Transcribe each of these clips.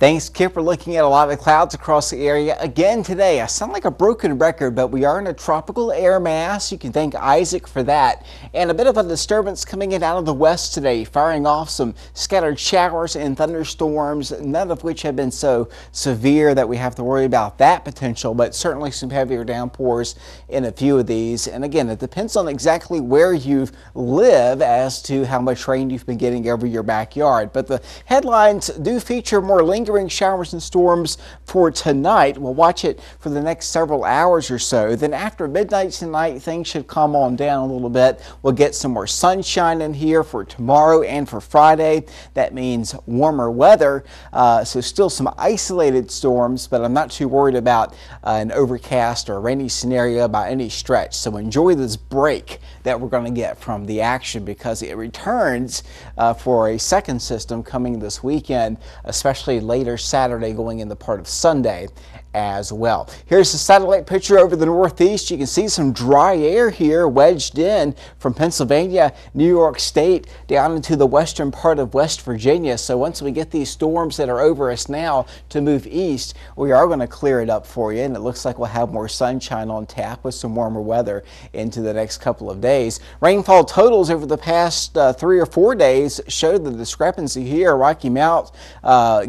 Thanks, Kip. We're looking at a lot of clouds across the area again today. I sound like a broken record, but we are in a tropical air mass. You can thank Isaac for that. And a bit of a disturbance coming in out of the west today, firing off some scattered showers and thunderstorms, none of which have been so severe that we have to worry about that potential, but certainly some heavier downpours in a few of these. And again, it depends on exactly where you live as to how much rain you've been getting over your backyard. But the headlines do feature more lingering showers and storms for tonight. We'll watch it for the next several hours or so. Then after midnight tonight, things should calm on down a little bit. We'll get some more sunshine in here for tomorrow and for Friday. That means warmer weather. So still some isolated storms, but I'm not too worried about an overcast or rainy scenario by any stretch. So enjoy this break that we're going to get from the action because it returns for a second system coming this weekend, especially later Saturday going in the part of Sunday as well. Here's the satellite picture over the northeast. You can see some dry air here wedged in from Pennsylvania, New York State down into the western part of West Virginia. So once we get these storms that are over us now to move east, we are going to clear it up for you, and it looks like we'll have more sunshine on tap with some warmer weather into the next couple of days. Rainfall totals over the past 3 or 4 days showed the discrepancy here. Rocky Mount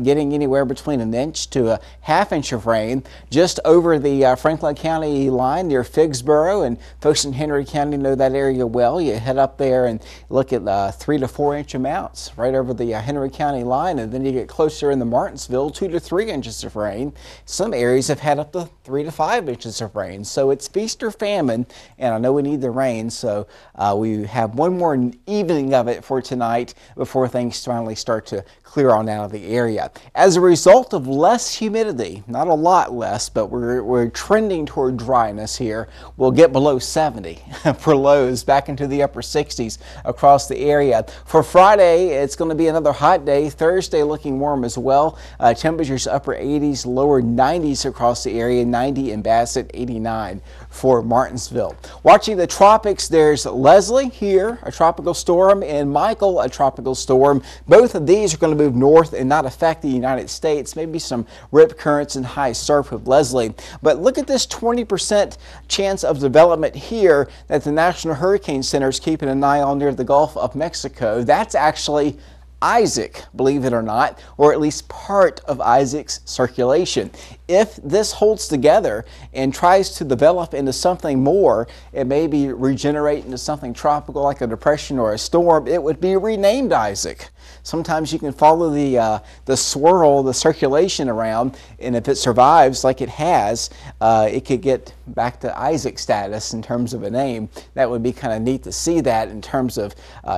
getting anywhere between an inch to a half-inch of rain just over the Franklin County line near Figgsboro, and folks in Henry County know that area well. You head up there and look at 3 to 4 inch amounts right over the Henry County line, and then you get closer in the Martinsville, 2 to 3 inches of rain. Some areas have had up to 3 to 5 inches of rain, so it's feast or famine, and I know we need the rain, so we have one more evening of it for tonight before things finally start to clear on out of the area. As a result of less humidity, not a lot less, but we're trending toward dryness here. We'll get below 70 for lows, back into the upper 60s across the area. For Friday, it's going to be another hot day. Thursday looking warm as well. Temperatures upper 80s, lower 90s across the area, 90 in Bassett, 89 for Martinsville. Watching the tropics, there's Leslie here, a tropical storm, and Michael, a tropical storm. Both of these are going to move north and not affect the United States. Maybe some rip currents and high surf with Leslie. But look at this 20% chance of development here that the National Hurricane Center is keeping an eye on near the Gulf of Mexico. That's actually Isaac, believe it or not, or at least part of Isaac's circulation. If this holds together and tries to develop into something more, it may be regenerate into something tropical like a depression or a storm, it would be renamed Isaac. Sometimes you can follow the swirl, the circulation around, and if it survives like it has, it could get back to Isaac status in terms of a name. That would be kind of neat to see that in terms of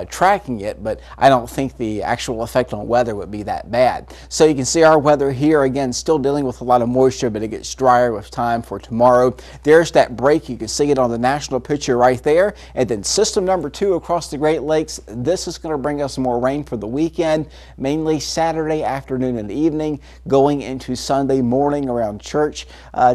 tracking it, but I don't think the actual effect on weather would be that bad. So you can see our weather here, again, still dealing with a lot of moisture, but it gets drier with time for tomorrow. There's that break. You can see it on the national picture right there. And then system number 2 across the Great Lakes. This is going to bring us more rain for the weekend, mainly Saturday afternoon and evening, going into Sunday morning around church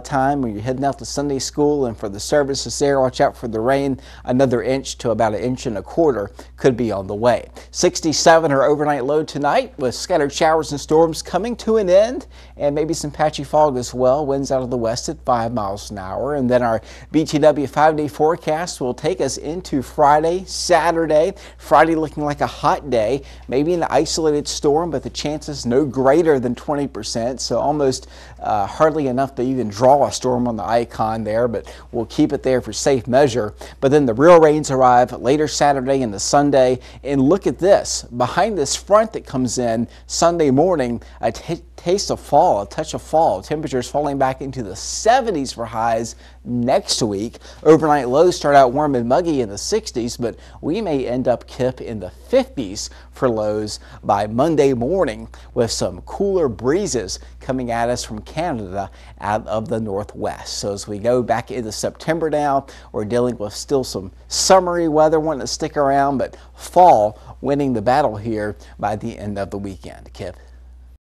time when you're heading out to Sunday school and for the services there. Watch out for the rain. Another inch to about 1.25 inches could be on the way. 67 our overnight low tonight with scattered showers and storms coming to an end, and maybe some patchy fog as well. Winds out of the west at 5 miles an hour. And then our BTW 5-day forecast will take us into Friday, Saturday. Friday looking like a hot day, maybe an isolated storm, but the chances no greater than 20%, so almost hardly enough to even draw a storm on the icon there, but we'll keep it there for safe measure. But then the real rains arrive later Saturday into Sunday, and look at this. Behind this front that comes in Sunday morning, a taste of fall, a touch of fall. Temperatures falling back into the 70s for highs next week. Overnight lows start out warm and muggy in the 60s, but we may end up, Kip, in the 50s for lows by Monday morning with some cooler breezes coming at us from Canada out of the northwest. So as we go back into September now, we're dealing with still some summery weather wanting to stick around, but fall winning the battle here by the end of the weekend. Kip.